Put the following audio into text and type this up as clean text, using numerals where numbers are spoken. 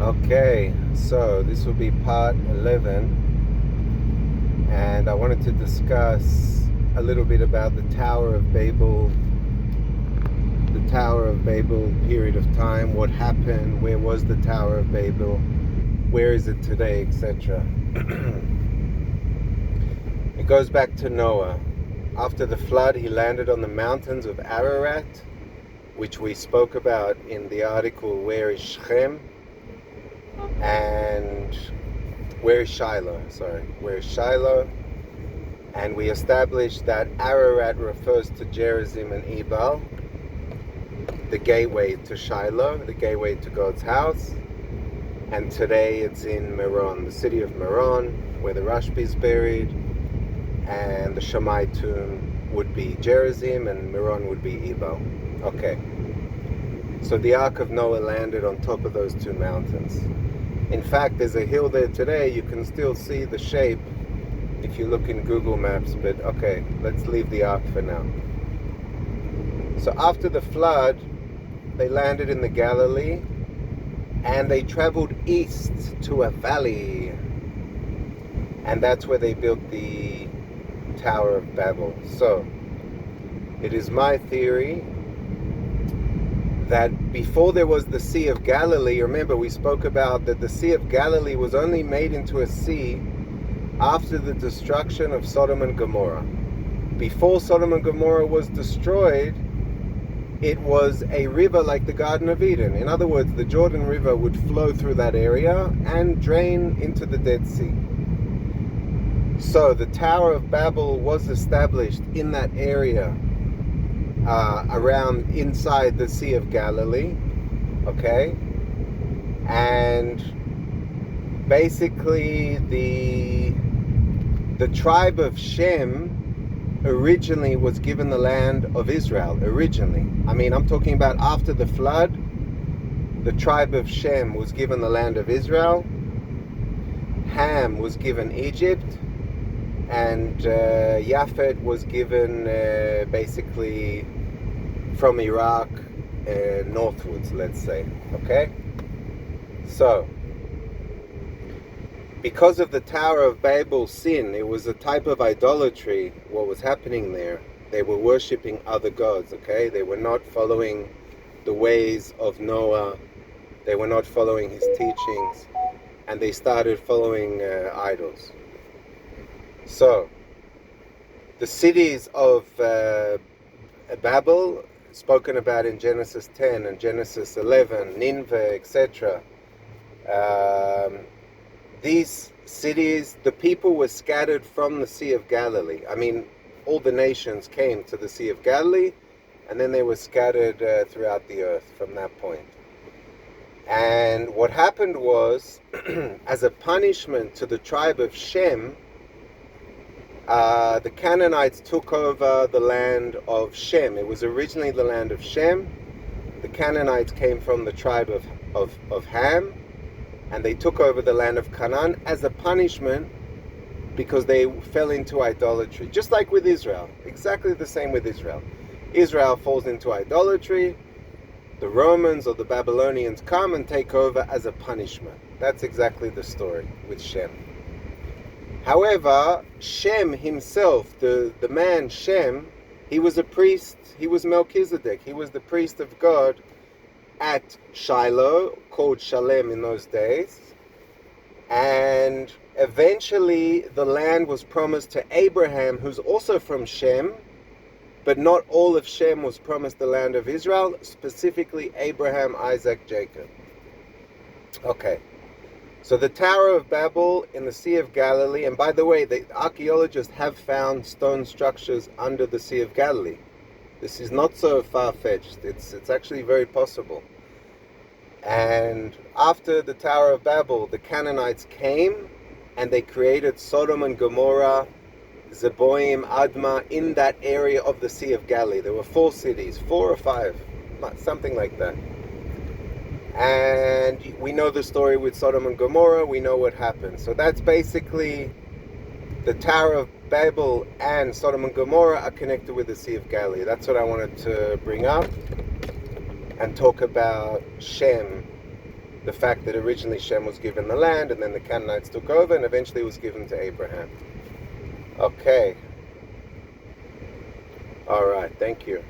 Okay, so this will be part 11, and I wanted to discuss a little bit about the Tower of Babel, period of time, what happened, where was the Tower of Babel, where is it today, etc. It goes back to Noah. After the flood, he landed on the mountains of Ararat, which we spoke about in the article, Where is Shem? And where is Shiloh? Where is Shiloh? And we established that Ararat refers to Gerizim and Ebal, the gateway to Shiloh, the gateway to God's house. And today it's in Meron, the city of Meron, where the Rashbi is buried, and the Shammai tomb would be Gerizim and Meron would be Ebal. Okay. So the Ark of Noah landed on top of those two mountains. In fact, there's a hill there today. You can still see the shape if you look in Google Maps, but okay, let's leave the Ark for now. So after the flood, they landed in the Galilee and they traveled east to a valley. And that's where they built the Tower of Babel. So, it is my theory that before there was the Sea of Galilee, remember we spoke about that the Sea of Galilee was only made into a sea after the destruction of Sodom and Gomorrah. Before Sodom and Gomorrah was destroyed, it was a river like the Garden of Eden. In other words, the Jordan River would flow through that area and drain into the Dead Sea. So the Tower of Babel was established in that area around inside the Sea of Galilee, okay? And basically the tribe of Shem originally was given the land of Israel, originally. I mean, I'm talking about after the flood, the tribe of Shem was given the land of Israel, Ham was given Egypt, and Japhet was given basically from Iraq northwards, let's say, okay? So, because of the Tower of Babel's sin, it was a type of idolatry, what was happening there. They were worshipping other gods, okay? They were not following the ways of Noah. They were not following his teachings, and they started following idols. So, the cities of Babel, spoken about in Genesis 10 and Genesis 11, Nineveh, etc. These cities, the people were scattered from the Sea of Galilee. I mean, all the nations came to the Sea of Galilee, and then they were scattered throughout the earth from that point. And what happened was, as a punishment to the tribe of Shem, the Canaanites took over the land of Shem. It was originally the land of Shem. The Canaanites came from the tribe of Ham, and they took over the land of Canaan as a punishment because they fell into idolatry. Just like with Israel. Exactly the same with Israel. Israel falls into idolatry. The Romans or the Babylonians come and take over as a punishment. That's exactly the story with Shem. However, Shem himself, the man Shem, he was a priest. He was Melchizedek. He was the priest of God at Shiloh, called Shalem in those days. And eventually the land was promised to Abraham, who's also from Shem, but not all of Shem was promised the land of Israel, specifically Abraham, Isaac, Jacob. Okay. So the Tower of Babel in the Sea of Galilee, and by the way, the archaeologists have found stone structures under the Sea of Galilee. This is not so far-fetched. It's actually very possible. And after the Tower of Babel, the Canaanites came and they created Sodom and Gomorrah, Zeboim, Admah, in that area of the Sea of Galilee. There were 4 cities, 4 or 5, something like that. And we know the story with Sodom and Gomorrah. We know what happened. So that's basically the Tower of Babel and Sodom and Gomorrah are connected with the Sea of Galilee. That's what I wanted to bring up and talk about Shem the fact that originally Shem was given the land, and then the Canaanites took over, and eventually it was given to Abraham. Okay. All right, thank you.